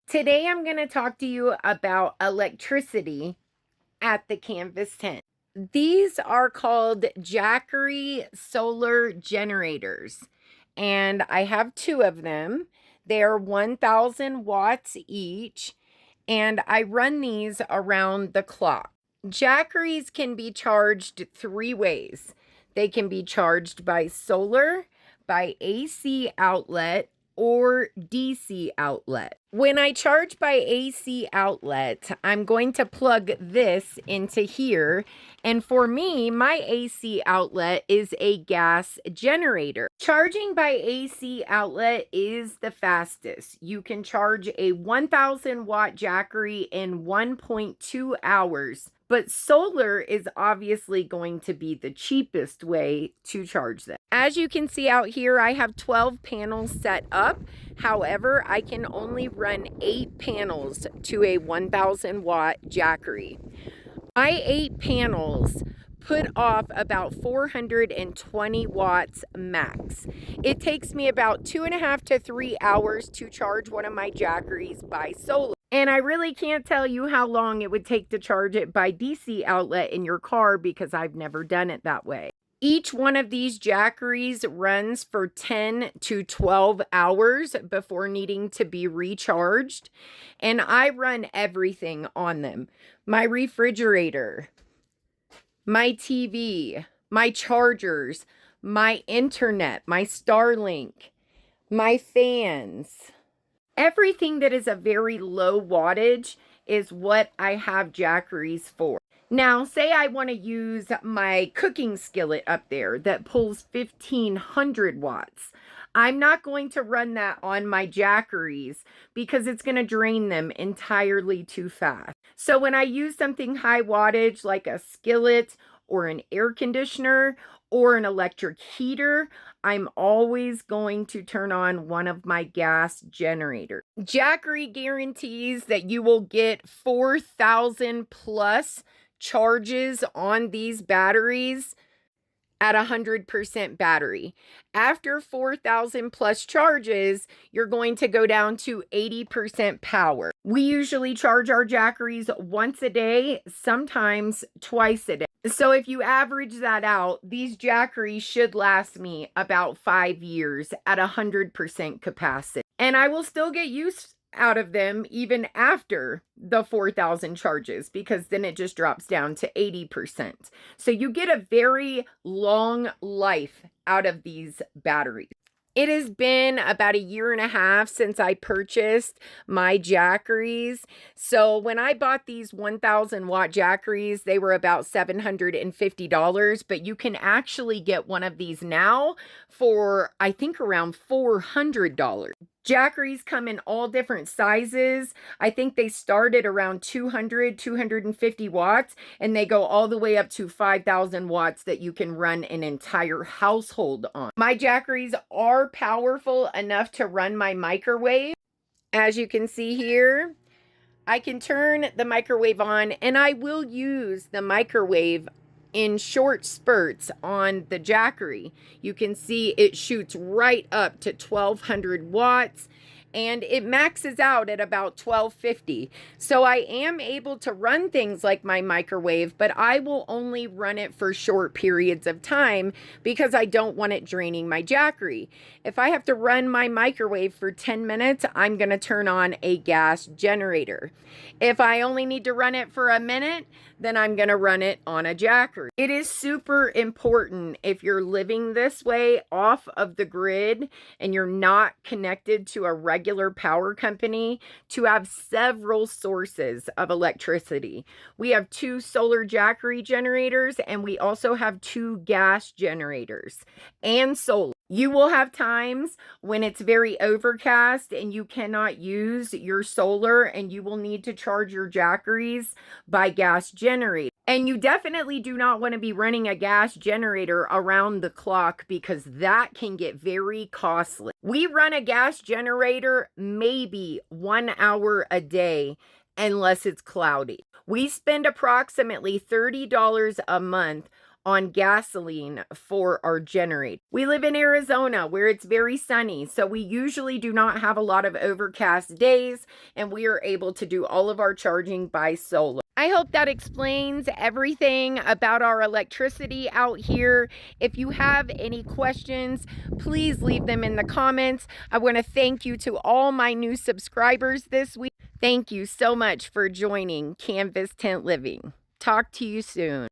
Today I'm going to talk to you about electricity at the Canvas tent. These are called Jackery solar generators, and I have two of them. They're 1,000 watts each, and I run these around the clock. Jackeries can be charged three ways. They can be charged by solar, by AC outlet, or DC outlet. When I charge by AC outlet, I'm going to plug this into here. And for me, my AC outlet is a gas generator. Charging by AC outlet is the fastest. You can charge a 1,000 watt Jackery in 1.2 hours. But solar is obviously going to be the cheapest way to charge them. As you can see out here, I have 12 panels set up. However, I can only run 8 panels to a 1,000 watt Jackery. My 8 panels put off about 420 watts max. It takes me about 2.5 to 3 hours to charge one of my Jackeries by solar. And I really can't tell you how long it would take to charge it by DC outlet in your car because I've never done it that way. Each one of these Jackeries runs for 10 to 12 hours before needing to be recharged. And I run everything on them. My refrigerator, my TV, my chargers, my internet, my Starlink, my fans. Everything that is a very low wattage is what I have Jackeries for. Now, say I want to use my cooking skillet up there that pulls 1,500 watts. I'm not going to run that on my Jackeries because it's going to drain them entirely too fast. So when I use something high wattage like a skillet or an air conditioner or an electric heater, I'm always going to turn on one of my gas generators. Jackery guarantees that you will get 4,000 plus charges on these batteries at 100% battery. After 4,000 plus charges, you're going to go down to 80% power. We usually charge our Jackeries once a day, sometimes twice a day. So if you average that out, these Jackeries should last me about 5 years at 100% capacity. And I will still get use out of them even after the 4,000 charges because then it just drops down to 80%. So you get a very long life out of these batteries. It has been about 1.5 years since I purchased my Jackeries. So when I bought these 1,000 watt Jackeries, they were about $750, but you can actually get one of these now for, I think, around $400. Jackeries come in all different sizes. I think they start at around 200, 250 watts, and they go all the way up to 5,000 watts that you can run an entire household on. My Jackeries are powerful enough to run my microwave. As you can see here, I can turn the microwave on, and I will use the microwave in short spurts on the Jackery. You can see it shoots right up to 1,200 watts and it maxes out at about 1,250. So I am able to run things like my microwave, but I will only run it for short periods of time because I don't want it draining my Jackery. If I have to run my microwave for 10 minutes, I'm going to turn on a gas generator. If I only need to run it for a minute, then I'm going to run it on a Jackery. It is super important if you're living this way off of the grid and you're not connected to a regular power company to have several sources of electricity. We have 2 solar Jackery generators and we also have 2 gas generators and solar. You will have times when it's very overcast and you cannot use your solar and you will need to charge your Jackeries by gas generator. And you definitely do not want to be running a gas generator around the clock because that can get very costly. We run a gas generator maybe 1 hour a day unless it's cloudy. We spend approximately $30 a month on gasoline for our generator. We live in Arizona where it's very sunny, so we usually do not have a lot of overcast days, and we are able to do all of our charging by solar. I hope that explains everything about our electricity out here. If you have any questions, please leave them in the comments. I want to thank you to all my new subscribers this week. Thank you so much for joining Canvas Tent Living. Talk to you soon.